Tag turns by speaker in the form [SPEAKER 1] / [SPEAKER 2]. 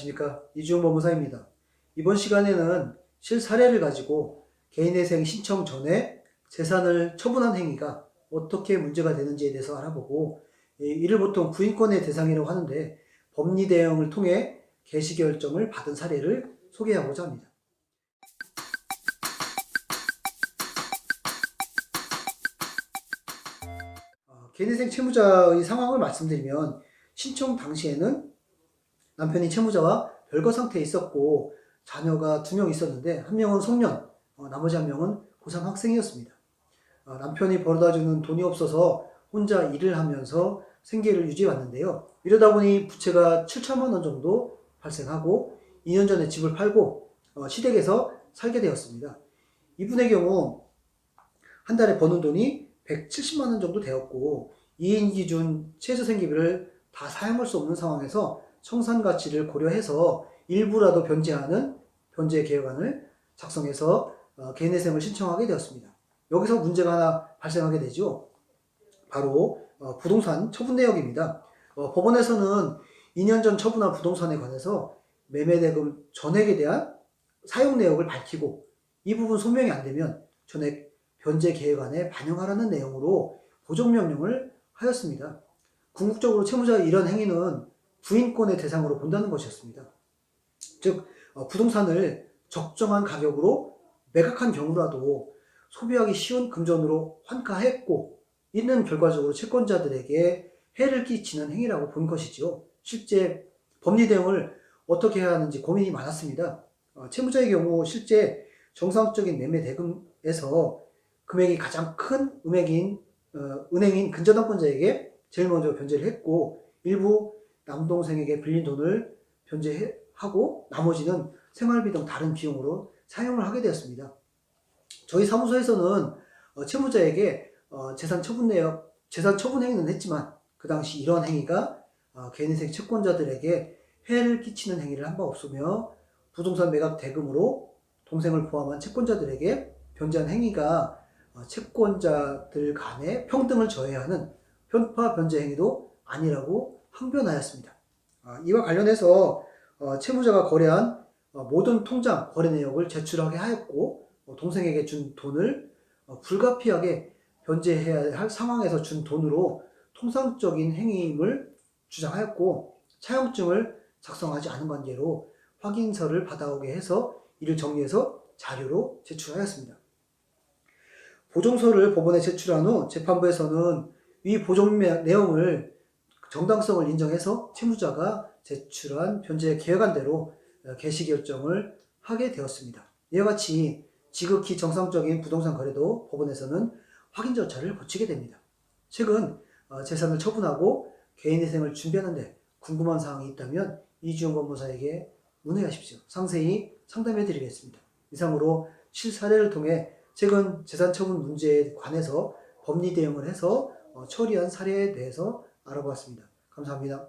[SPEAKER 1] 안녕하십니까. 이주영 법무사입니다. 이번 시간에는 실사례를 가지고 개인회생 신청 전에 재산을 처분한 행위가 어떻게 문제가 되는지에 대해서 알아보고, 이를 보통 구인권의 대상이라고 하는데 법리 대응을 통해 개시결정을 받은 사례를 소개하고자 합니다. 개인회생 채무자의 상황을 말씀드리면, 신청 당시에는 남편이 채무자와 별거 상태에 있었고 자녀가 2명 있었는데, 1명은 송년, 나머지 1명은 고3 학생이었습니다. 남편이 벌어다주는 돈이 없어서 혼자 일을 하면서 생계를 유지해 왔는데요. 이러다 보니 부채가 7천만 원 정도 발생하고 2년 전에 집을 팔고 시댁에서 살게 되었습니다. 이분의 경우 한 달에 버는 돈이 170만 원 정도 되었고 2인 기준 최저 생계비를 다 사용할 수 없는 상황에서 청산 가치를 고려해서 일부라도 변제하는 변제 계획안을 작성해서 개인회생을 신청하게 되었습니다. 여기서 문제가 하나 발생하게 되죠. 바로 부동산 처분 내역입니다. 법원에서는 2년 전 처분한 부동산에 관해서 매매대금 전액에 대한 사용 내역을 밝히고, 이 부분 소명이 안 되면 전액 변제 계획안에 반영하라는 내용으로 보정명령을 하였습니다. 궁극적으로 채무자의 이런 행위는 부인권의 대상으로 본다는 것이었습니다. 즉, 부동산을 적정한 가격으로 매각한 경우라도 소비하기 쉬운 금전으로 환가했고, 이는 결과적으로 채권자들에게 해를 끼치는 행위라고 본 것이죠. 실제 법리 대응을 어떻게 해야 하는지 고민이 많았습니다. 채무자의 경우 실제 정상적인 매매 대금에서 금액이 가장 큰 은행인 근저당권자에게 제일 먼저 변제를 했고, 일부 남동생에게 빌린 돈을 변제하고 나머지는 생활비 등 다른 비용으로 사용을 하게 되었습니다. 저희 사무소에서는 채무자에게 재산 처분 행위는 했지만 그 당시 이러한 행위가 개인회생 채권자들에게 해를 끼치는 행위를 한 바 없으며, 부동산 매각 대금으로 동생을 포함한 채권자들에게 변제한 행위가 채권자들 간의 평등을 저해하는 편파 변제 행위도 아니라고 항변하였습니다. 이와 관련해서 채무자가 거래한 모든 통장 거래 내역을 제출하게 하였고, 동생에게 준 돈을 불가피하게 변제해야 할 상황에서 준 돈으로 통상적인 행위임을 주장하였고, 차용증을 작성하지 않은 관계로 확인서를 받아오게 해서 이를 정리해서 자료로 제출하였습니다. 보정서를 법원에 제출한 후 재판부에서는 이 보정 내용을 정당성을 인정해서 채무자가 제출한 변제 계획안대로 개시 결정을 하게 되었습니다. 이와 같이 지극히 정상적인 부동산 거래도 법원에서는 확인 절차를 거치게 됩니다. 최근 재산을 처분하고 개인회생을 준비하는데 궁금한 사항이 있다면 이주영 법무사에게 문의하십시오. 상세히 상담해 드리겠습니다. 이상으로 실사례를 통해 최근 재산 처분 문제에 관해서 법리 대응을 해서 처리한 사례에 대해서 알아보았습니다. 감사합니다.